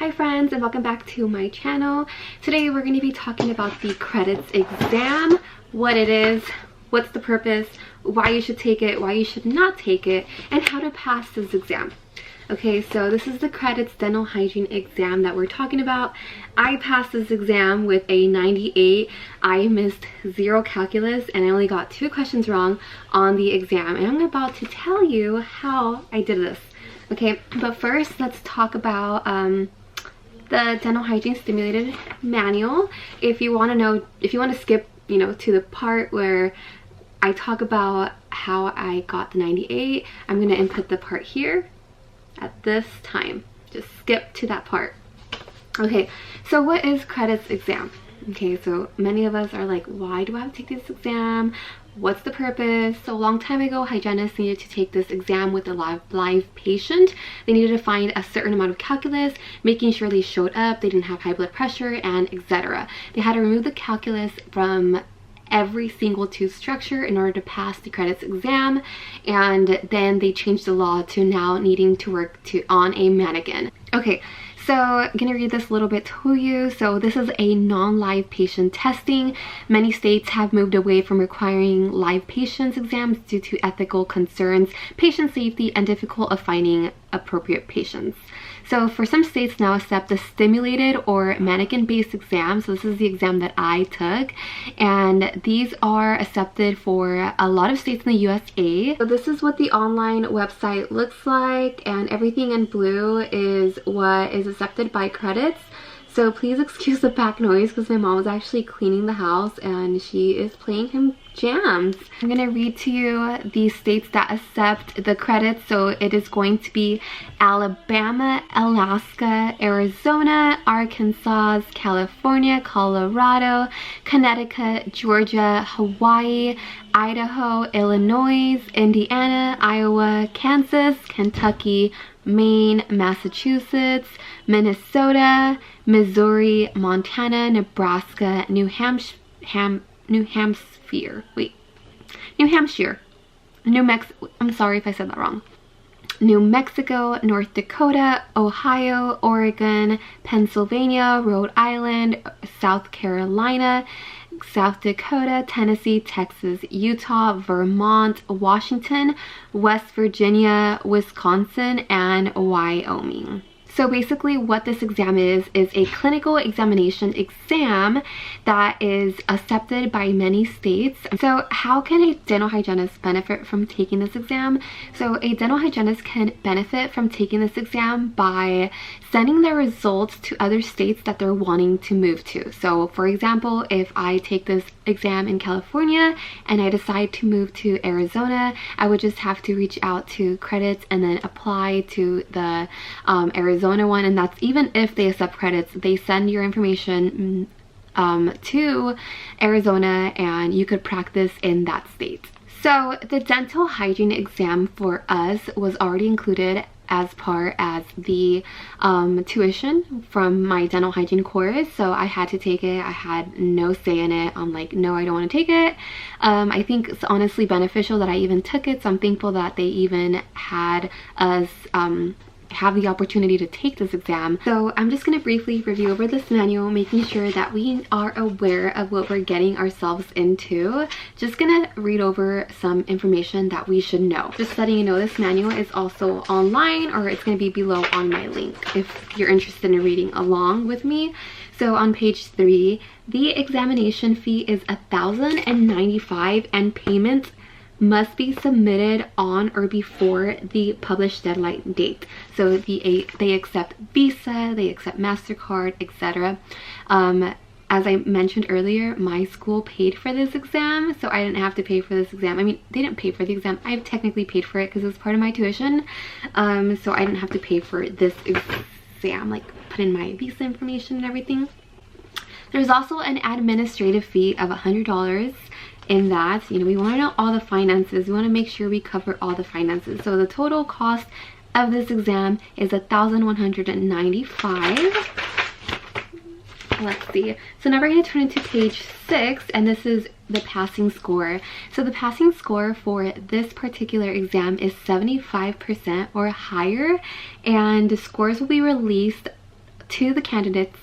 Hi friends, and welcome back to my channel. Today we're going to be talking about the credits exam, what it is, what's the purpose, why you should take it, why you should not take it, and how to pass this exam. Okay, so this is the credits dental hygiene exam that we're talking about. I passed this exam with a 98. I missed 0 calculus and I only got 2 questions wrong on the exam, and I'm about to tell you how I did this. Okay, but first let's talk about the dental hygiene stimulated manual. If you want to know, if you want to skip, to the part where I talk about how I got the 98, I'm going to input the part here at this time. Just skip to that part. Okay, so what is credits exam? Okay, so many of us are like, why do I have to take this exam? What's the purpose? So a long time ago, hygienists needed to take this exam with a live patient. They needed to find a certain amount of calculus, making sure they showed up, they didn't have high blood pressure, and etc. They had to remove the calculus from every single tooth structure in order to pass the credits exam, and then they changed the law to now needing to work on a mannequin. Okay, so I'm gonna read this a little bit to you. So this is a non-live patient testing. Many states have moved away from requiring live patients exams due to ethical concerns, patient safety, and difficult of finding appropriate patients. So for some states now accept the stimulated or mannequin-based exam. So this is the exam that I took, and these are accepted for a lot of states in the USA. So this is what the online website looks like, and everything in blue is what is accepted by credits. So please excuse the back noise because my mom is actually cleaning the house and she is playing him jams. I'm going to read to you the states that accept the credits. So it is going to be Alabama, Alaska, Arizona, Arkansas, California, Colorado, Connecticut, Georgia, Hawaii, Idaho, Illinois, Indiana, Iowa, Kansas, Kentucky, Maine, Massachusetts, Minnesota, Missouri, Montana, Nebraska, New Hampshire, New Mexico, I'm sorry if I said that wrong, New Mexico, North Dakota, Ohio, Oregon, Pennsylvania, Rhode Island, South Carolina, South Dakota, Tennessee, Texas, Utah, Vermont, Washington, West Virginia, Wisconsin, and Wyoming. So basically what this exam is a clinical examination exam that is accepted by many states. So how can a dental hygienist benefit from taking this exam? So a dental hygienist can benefit from taking this exam by sending their results to other states that they're wanting to move to. So for example, if I take this exam in California and I decide to move to Arizona, I would just have to reach out to credits and then apply to the Arizona one, and that's even if they accept credits. They send your information to Arizona and you could practice in that state. So the dental hygiene exam for us was already included as part as the tuition from my dental hygiene course, so I had to take it. I had no say in it. I'm like, no, I don't want to take it. I think it's honestly beneficial that I even took it, so I'm thankful that they even had us have the opportunity to take this exam. So I'm just going to briefly review over this manual, making sure that we are aware of what we're getting ourselves into. Just going to read over some information that we should know. Just letting you know, this manual is also online, or it's going to be below on my link if you're interested in reading along with me. So on page 3, the examination fee is $1,095 and payment must be submitted on or before the published deadline date. So they accept Visa, they accept MasterCard, etc. As I mentioned earlier, my school paid for this exam, so I didn't have to pay for this exam. I mean, they didn't pay for the exam. I've technically paid for it because it's part of my tuition. So I didn't have to pay for this exam, like put in my Visa information and everything. There's also an administrative fee of $100 in that. We want to know all the finances. We want to make sure we cover all the finances. So the total cost of this exam is $1,195. Let's see. So now we're going to turn into page 6, and this is the passing score. So the passing score for this particular exam is 75% or higher, and the scores will be released to the candidates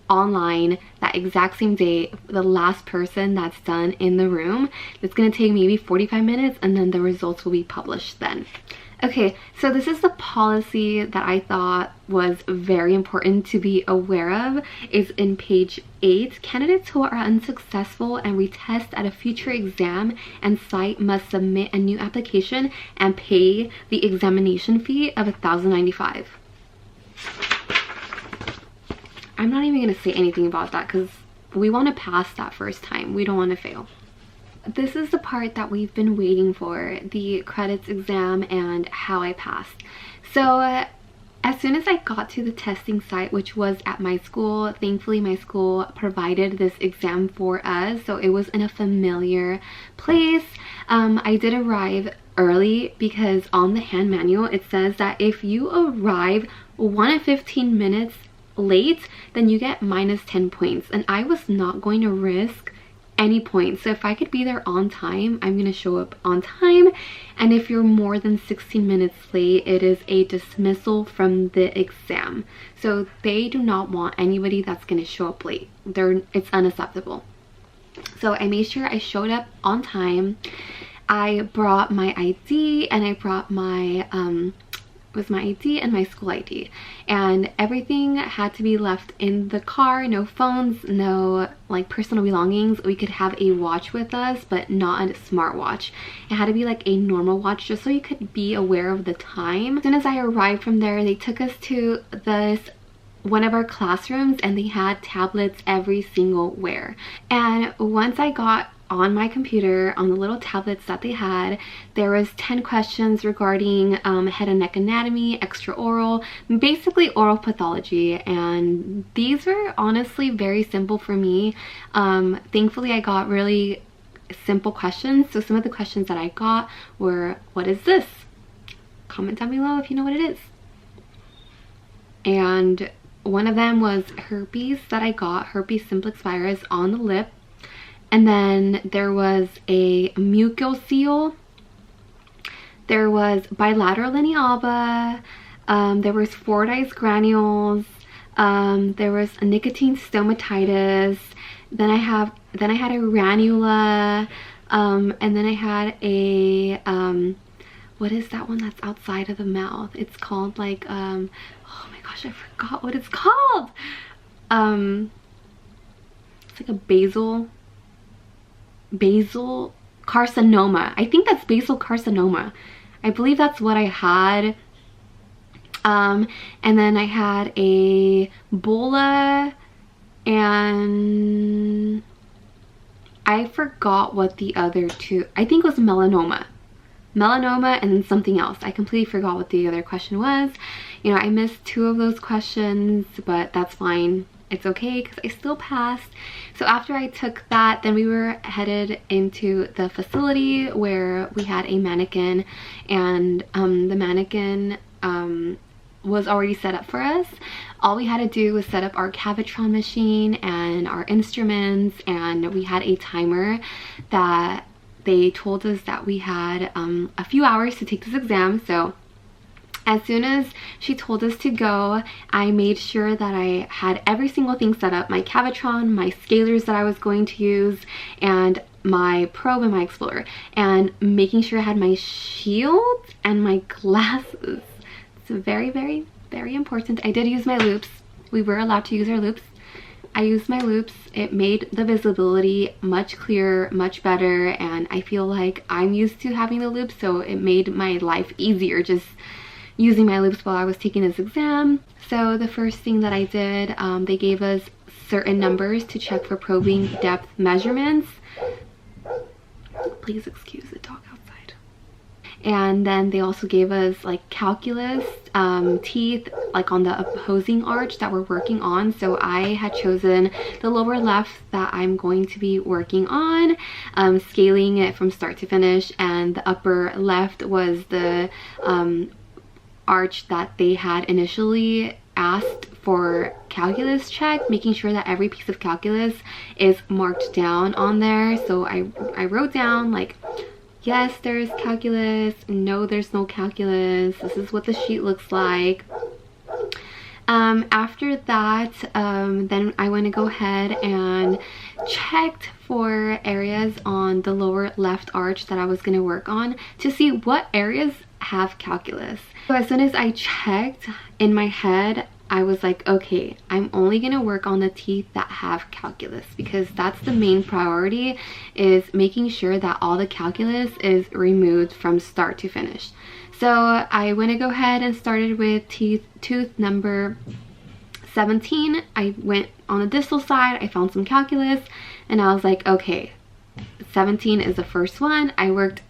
online that exact same day, the last person that's done in the room. It's going to take maybe 45 minutes and then the results will be published then. Okay, so this is the policy that I thought was very important to be aware of. Is in page 8. Candidates who are unsuccessful and retest at a future exam and site must submit a new application and pay the examination fee of $1,095. I'm not even going to say anything about that because we want to pass that first time. We don't want to fail. This is the part that we've been waiting for, the credits exam and how I passed. So as soon as I got to the testing site, which was at my school, thankfully my school provided this exam for us, so it was in a familiar place. I did arrive early because on the hand manual it says that if you arrive 1 and 15 minutes late, then you get minus 10 points, and I was not going to risk any points. So if I could be there on time, I'm gonna show up on time, and if you're more than 16 minutes late, it is a dismissal from the exam. So they do not want anybody that's gonna show up late. It's unacceptable. So I made sure I showed up on time. I brought my ID and I brought my my ID and my school ID, and everything had to be left in the car. No phones, no like personal belongings. We could have a watch with us, but not a smartwatch. It had to be like a normal watch, just so you could be aware of the time. As soon as I arrived from there, they took us to one of our classrooms, and they had tablets every single where. And once I got on my computer, on the little tablets that they had, there was 10 questions regarding head and neck anatomy, extra oral, basically oral pathology, and these were honestly very simple for me. Thankfully I got really simple questions. So some of the questions that I got were, what is this? Comment down below if you know what it is. And one of them was herpes that I got, herpes simplex virus on the lip. And then there was a mucocele, there was bilateral linealba, there was Fordyce granules, there was a nicotine stomatitis, then I had a ranula, and then I had a what is that one that's outside of the mouth? It's called like oh my gosh, I forgot what it's called. It's like a basal carcinoma. I think that's basal carcinoma. I believe that's what I had. And then I had a bulla, and I forgot what the other two, I think it was melanoma and then something else. I completely forgot what the other question was. You know, I missed 2 of those questions, but that's fine. It's okay because I still passed. So after I took that, then we were headed into the facility where we had a mannequin, and the mannequin was already set up for us. All we had to do was set up our Cavitron machine and our instruments, and we had a timer that they told us that we had a few hours to take this exam. So as soon as she told us to go, I made sure that I had every single thing set up, my Cavitron, my scalers that I was going to use, and my probe and my explorer, and making sure I had my shield and my glasses. It's very, very, very important. I did use my loops. We were allowed to use our loops. I used my loops. It made the visibility much clearer, much better, and I feel like I'm used to having the loops, so it made my life easier just using my loops while I was taking this exam. So the first thing that I did, they gave us certain numbers to check for probing depth measurements. Please excuse the dog outside. And then they also gave us like calculus, teeth, like on the opposing arch that we're working on. So I had chosen the lower left that I'm going to be working on, scaling it from start to finish, and the upper left was the arch that they had initially asked for calculus check, making sure that every piece of calculus is marked down on there. So I wrote down like, yes, there's calculus, no, there's no calculus, this is what the sheet looks like. After that, then I want to go ahead and checked for areas on the lower left arch that I was going to work on to see what areas have calculus. So as soon as I checked in my head, I was like, okay, I'm only gonna work on the teeth that have calculus, because that's the main priority, is making sure that all the calculus is removed from start to finish. So I went to go ahead and started with tooth number 17. I went on the distal side, I found some calculus, and I was like, okay, 17 is the first one. I worked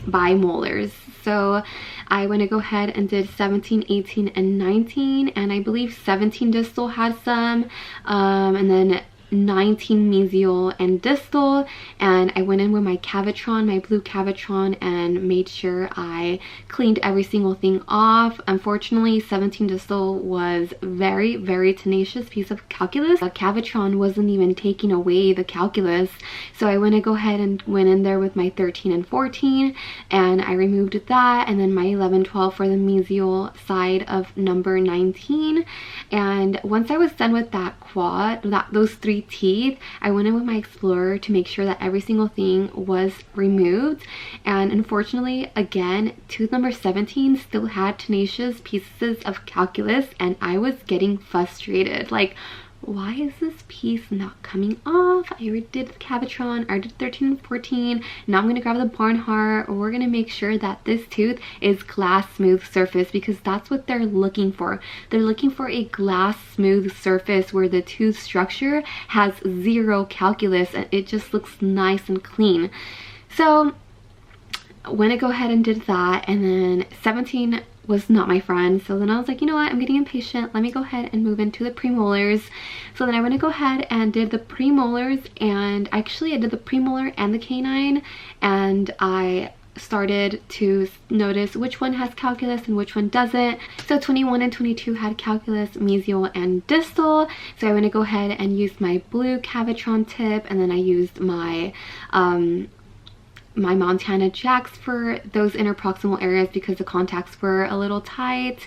by molars. So I went to go ahead and did 17, 18, and 19, and I believe 17 distal had some, and then 19 mesial and distal. And I went in with my Cavitron, my blue Cavitron, and made sure I cleaned every single thing off. Unfortunately, 17 distal was very, very tenacious piece of calculus. The Cavitron wasn't even taking away the calculus, so I went to go ahead and went in there with my 13 and 14, and I removed that, and then my 11, 12 for the mesial side of number 19. And once I was done with that quad, those 3 teeth, I went in with my Explorer to make sure that every single thing was removed. And unfortunately, again, tooth number 17 still had tenacious pieces of calculus, and I was getting frustrated. Like, why is this piece not coming off? I already did the Cavitron, I did 13 and 14. Now I'm gonna grab the Barnhart. We're gonna make sure that this tooth is glass smooth surface, because that's what they're looking for. They're looking for a glass smooth surface where the tooth structure has 0 calculus and it just looks nice and clean. So when I go ahead and did that, and then 17 was not my friend, so then I was like, you know what, I'm getting impatient, let me go ahead and move into the premolars. So then I went to go ahead and did the premolars, and actually I did the premolar and the canine, and I started to notice which one has calculus and which one doesn't. So 21 and 22 had calculus, mesial, and distal. So I went to go ahead and use my blue Cavitron tip, and then I used my my Montana Jacks for those interproximal areas because the contacts were a little tight.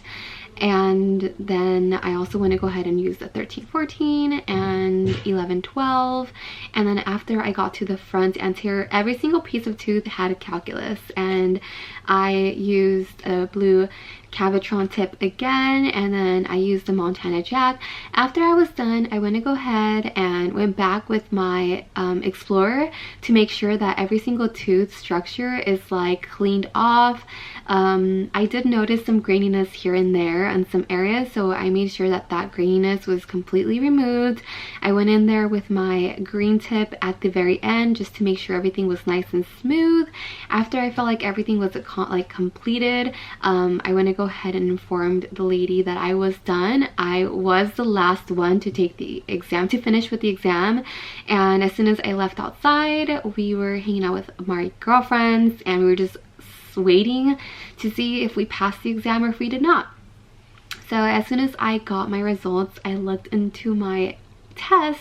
And then I also want to go ahead and use the 13, 14 and 11, 12. And then after I got to the front anterior, every single piece of tooth had a calculus, and I used a blue Cavitron tip again, and then I used the Montana Jack. After I was done, I went to go ahead and went back with my Explorer to make sure that every single tooth structure is like cleaned off. I did notice some graininess here and there in some areas, so I made sure that that graininess was completely removed. I went in there with my green tip at the very end just to make sure everything was nice and smooth. After I felt like everything was completed, I went to go ahead and informed the lady that I was done. I was the last one to take the exam, to finish with the exam, and as soon as I left outside, we were hanging out with my girlfriends, and we were just waiting to see if we passed the exam or if we did not. So as soon as I got my results, I looked into my test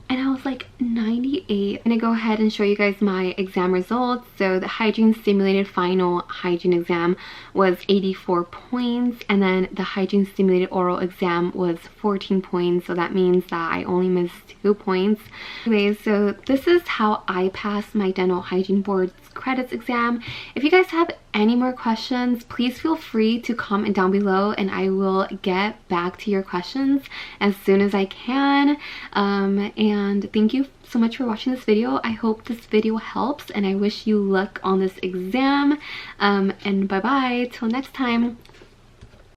and I was like 98. I'm gonna go ahead and show you guys my exam results. So the hygiene stimulated final hygiene exam was 84 points, and then the hygiene stimulated oral exam was 14 points, so that means that I only missed 2 points. Anyways, so this is how I passed my dental hygiene board's credits exam. If you guys have any more questions, please feel free to comment down below and I will get back to your questions as soon as I can. And thank you so much for watching this video. I hope this video helps, and I wish you luck on this exam. And bye bye till next time.